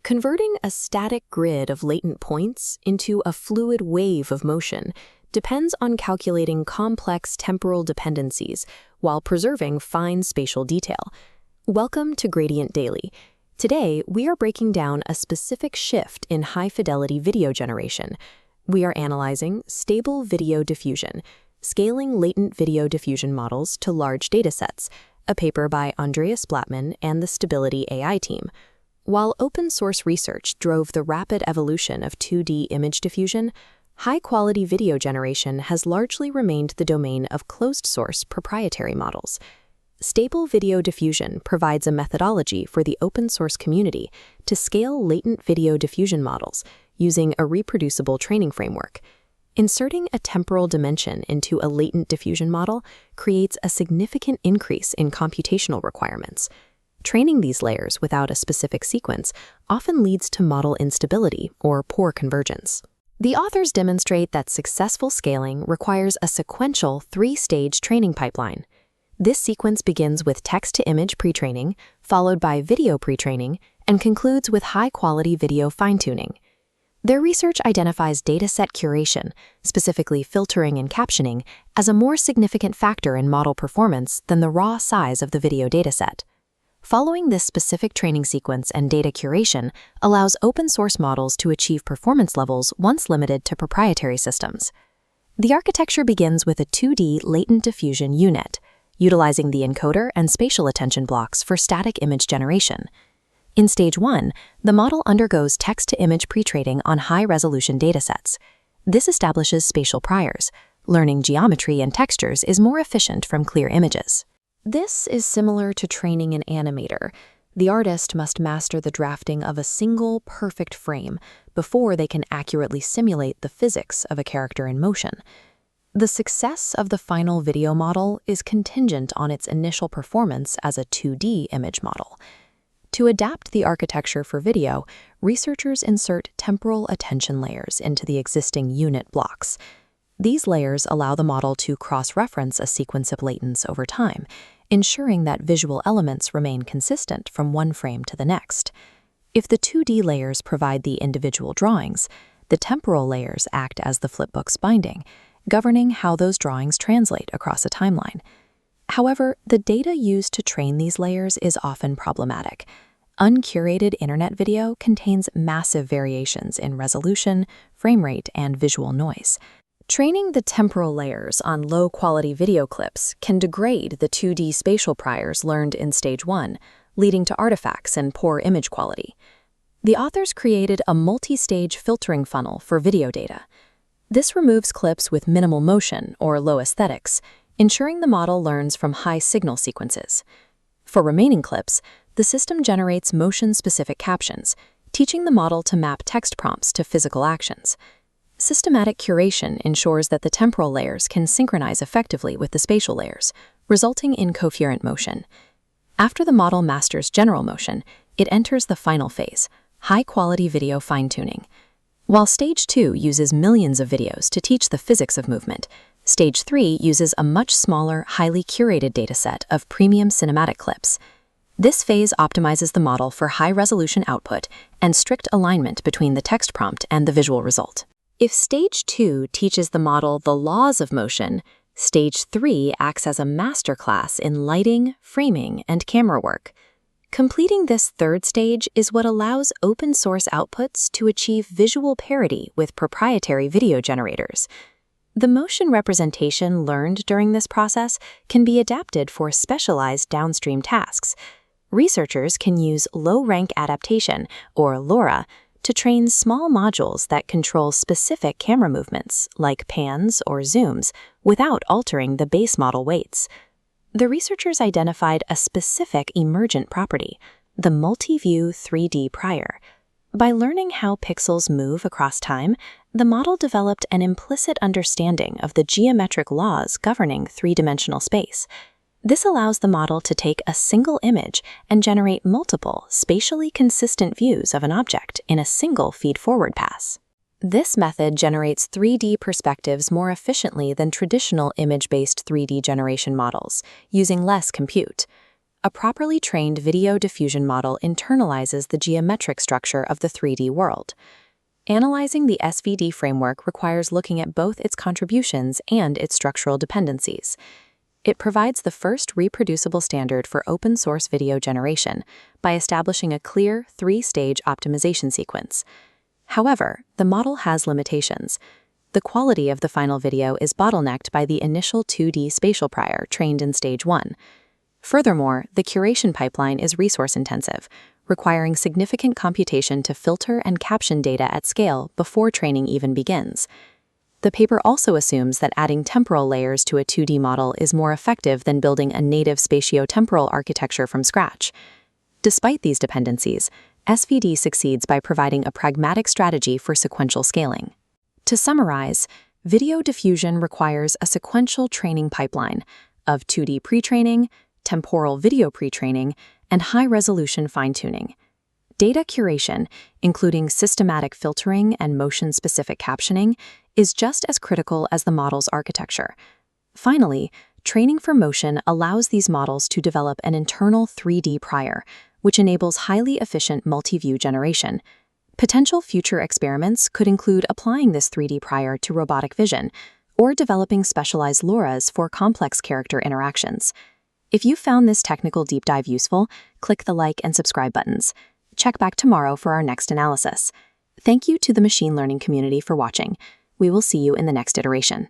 Converting a static grid of latent points into a fluid wave of motion depends on calculating complex temporal dependencies while preserving fine spatial detail. Welcome to Gradient Daily. Today, we are breaking down a specific shift in high-fidelity video generation. We are analyzing stable video diffusion, scaling latent video diffusion models to large datasets, a paper by Andreas Blattman and the Stability AI team. While open-source research drove the rapid evolution of 2D image diffusion, high-quality video generation has largely remained the domain of closed-source proprietary models. Stable video diffusion provides a methodology for the open-source community to scale latent video diffusion models using a reproducible training framework. Inserting a temporal dimension into a latent diffusion model creates a significant increase in computational requirements. Training these layers without a specific sequence often leads to model instability or poor convergence. The authors demonstrate that successful scaling requires a sequential three-stage training pipeline. This sequence begins with text-to-image pre-training, followed by video pre-training, and concludes with high-quality video fine-tuning. Their research identifies dataset curation, specifically filtering and captioning, as a more significant factor in model performance than the raw size of the video dataset. Following this specific training sequence and data curation allows open-source models to achieve performance levels once limited to proprietary systems. The architecture begins with a 2D latent diffusion unit, utilizing the encoder and spatial attention blocks for static image generation. In Stage 1, the model undergoes text-to-image pre-training on high-resolution datasets. This establishes spatial priors. Learning geometry and textures is more efficient from clear images. This is similar to training an animator. The artist must master the drafting of a single, perfect frame before they can accurately simulate the physics of a character in motion. The success of the final video model is contingent on its initial performance as a 2D image model. To adapt the architecture for video, researchers insert temporal attention layers into the existing unit blocks. These layers allow the model to cross-reference a sequence of latents over time, ensuring that visual elements remain consistent from one frame to the next. If the 2D layers provide the individual drawings, the temporal layers act as the flipbook's binding, governing how those drawings translate across a timeline. However, the data used to train these layers is often problematic. Uncurated internet video contains massive variations in resolution, frame rate, and visual noise. Training the temporal layers on low-quality video clips can degrade the 2D spatial priors learned in Stage 1, leading to artifacts and poor image quality. The authors created a multi-stage filtering funnel for video data. This removes clips with minimal motion or low aesthetics, ensuring the model learns from high signal sequences. For remaining clips, the system generates motion-specific captions, teaching the model to map text prompts to physical actions. Systematic curation ensures that the temporal layers can synchronize effectively with the spatial layers, resulting in coherent motion. After the model masters general motion, it enters the final phase, high-quality video fine-tuning. While Stage 2 uses millions of videos to teach the physics of movement, Stage 3 uses a much smaller, highly curated dataset of premium cinematic clips. This phase optimizes the model for high-resolution output and strict alignment between the text prompt and the visual result. If Stage 2 teaches the model the laws of motion, Stage 3 acts as a masterclass in lighting, framing, and camera work. Completing this third stage is what allows open-source outputs to achieve visual parity with proprietary video generators. The motion representation learned during this process can be adapted for specialized downstream tasks. Researchers can use low-rank adaptation, or LoRa, to train small modules that control specific camera movements, like pans or zooms, without altering the base model weights. The researchers identified a specific emergent property, the multi-view 3D prior. By learning how pixels move across time, the model developed an implicit understanding of the geometric laws governing three-dimensional space. This allows the model to take a single image and generate multiple, spatially consistent views of an object in a single feed-forward pass. This method generates 3D perspectives more efficiently than traditional image-based 3D generation models, using less compute. A properly trained video diffusion model internalizes the geometric structure of the 3D world. Analyzing the SVD framework requires looking at both its contributions and its structural dependencies. It provides the first reproducible standard for open-source video generation by establishing a clear, three-stage optimization sequence. However, the model has limitations. The quality of the final video is bottlenecked by the initial 2D spatial prior trained in Stage 1. Furthermore, the curation pipeline is resource-intensive, requiring significant computation to filter and caption data at scale before training even begins. The paper also assumes that adding temporal layers to a 2D model is more effective than building a native spatiotemporal architecture from scratch. Despite these dependencies, SVD succeeds by providing a pragmatic strategy for sequential scaling. To summarize, video diffusion requires a sequential training pipeline of 2D pre-training, temporal video pre-training, and high-resolution fine-tuning. Data curation, including systematic filtering and motion-specific captioning, is just as critical as the model's architecture. Finally, training for motion allows these models to develop an internal 3D prior, which enables highly efficient multi-view generation. Potential future experiments could include applying this 3D prior to robotic vision or developing specialized LoRa's for complex character interactions. If you found this technical deep dive useful, click the like and subscribe buttons. Check back tomorrow for our next analysis. Thank you to the machine learning community for watching. We will see you in the next iteration.